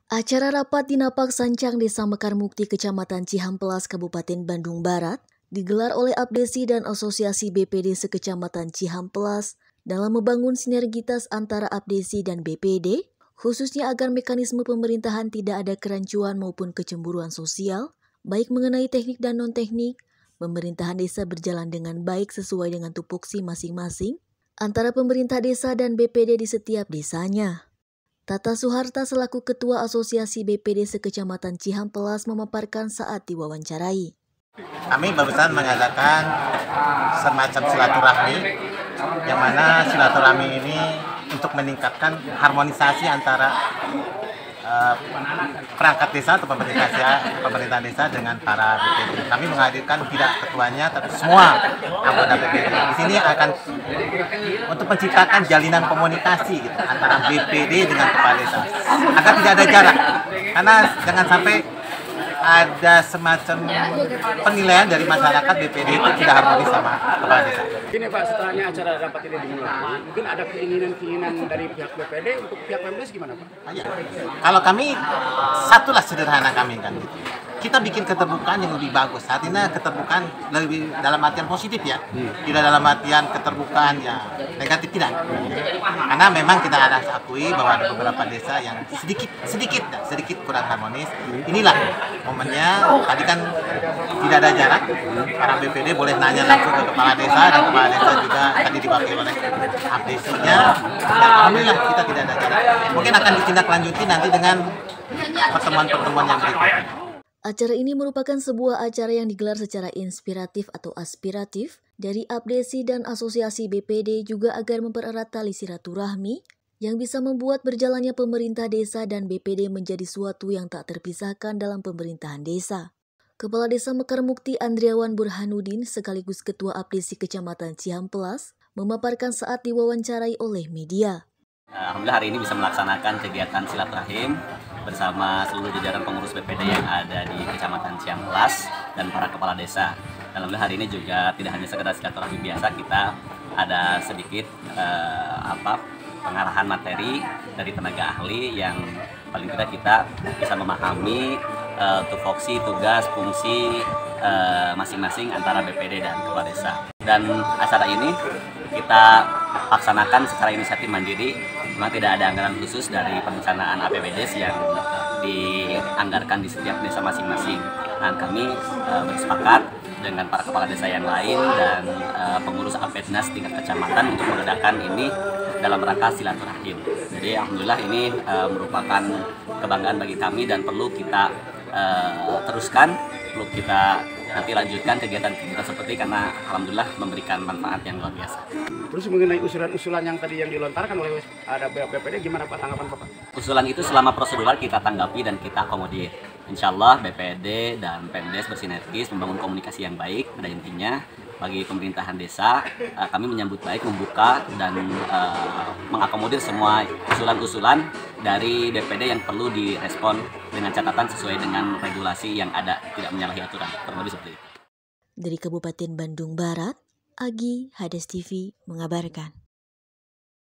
Acara rapat di Napak Sancang Desa Mekarmukti Kecamatan Cihampelas Kabupaten Bandung Barat digelar oleh Abdesi dan Asosiasi BPD Sekecamatan Cihampelas dalam membangun sinergitas antara Abdesi dan BPD, khususnya agar mekanisme pemerintahan tidak ada kerancuan maupun kecemburuan sosial, baik mengenai teknik dan non-teknik, pemerintahan desa berjalan dengan baik sesuai dengan tupoksi masing-masing antara pemerintah desa dan BPD di setiap desanya. Tata Suharta selaku Ketua Asosiasi BPD Sekecamatan Cihampelas memaparkan saat diwawancarai. Kami barusan mengadakan semacam silaturahmi, yang mana silaturahmi ini untuk meningkatkan harmonisasi antara perangkat desa atau pemerintah desa dengan para BPD. Kami menghadirkan tidak ketuanya, tapi semua anggota BPD. Di sini akan untuk menciptakan jalinan komunikasi gitu, antara BPD dengan kepala desa, agar tidak ada jarak. Karena jangan sampai ada semacam penilaian dari masyarakat BPD itu tidak harmonis sama kepala desa. Gini Pak, setelahnya acara rapat ini dimulai, mungkin ada keinginan dari pihak BPD untuk pihak Pemdes gimana Pak? Ya. Kalau kami, satulah sederhana kami kan gitu. Kita bikin keterbukaan yang lebih bagus. Artinya keterbukaan lebih dalam artian positif ya, tidak dalam artian keterbukaan ya negatif, tidak. Karena memang kita harus akui bahwa ada beberapa desa yang sedikit kurang harmonis. Inilah momennya. Tadi kan tidak ada jarak. Para BPD boleh nanya langsung ke kepala desa, dan kepala desa juga tadi diwakili oleh abdesinya. Ya, alhamdulillah kita tidak ada jarak. Mungkin akan ditindaklanjuti nanti dengan pertemuan-pertemuan yang berikutnya. Acara ini merupakan sebuah acara yang digelar secara inspiratif atau aspiratif dari Abdesi dan Asosiasi BPD juga agar mempererat tali silaturahmi yang bisa membuat berjalannya pemerintah desa dan BPD menjadi suatu yang tak terpisahkan dalam pemerintahan desa. Kepala Desa Mekarmukti Andriawan Burhanuddin sekaligus Ketua Abdesi Kecamatan Cihampelas memaparkan saat diwawancarai oleh media. Alhamdulillah hari ini bisa melaksanakan kegiatan silaturahim bersama seluruh jajaran pengurus BPD yang ada di Kecamatan Cihampelas dan para kepala desa. Alhamdulillah hari ini juga tidak hanya sekedar silaturahmi biasa, kita ada sedikit pengarahan materi dari tenaga ahli yang paling tidak kita bisa memahami tupoksi, tugas, fungsi masing-masing antara BPD dan kepala desa. Dan acara ini kita laksanakan secara inisiatif mandiri. Memang tidak ada anggaran khusus dari perencanaan APBDes yang dianggarkan di setiap desa masing-masing. Dan kami bersepakat dengan para kepala desa yang lain dan pengurus APBDes tingkat kecamatan untuk mengadakan ini dalam rangka silaturahim. Jadi alhamdulillah ini merupakan kebanggaan bagi kami dan perlu kita teruskan, perlu kita nanti lanjutkan kegiatan-kegiatan seperti, karena alhamdulillah memberikan manfaat yang luar biasa. Terus mengenai usulan-usulan yang tadi yang dilontarkan oleh ada BPD, gimana Pak tanggapan Bapak? Usulan itu selama prosedural kita tanggapi dan kita akomodir. Insya Allah BPD dan Pemdes bersinergis membangun komunikasi yang baik. Pada intinya bagi pemerintahan desa kami menyambut baik, membuka dan mengakomodir semua usulan-usulan dari BPD yang perlu direspon dengan catatan sesuai dengan regulasi yang ada, tidak menyalahi aturan. Kurang lebih seperti itu. Dari Kabupaten Bandung Barat, Agi Hades TV mengabarkan.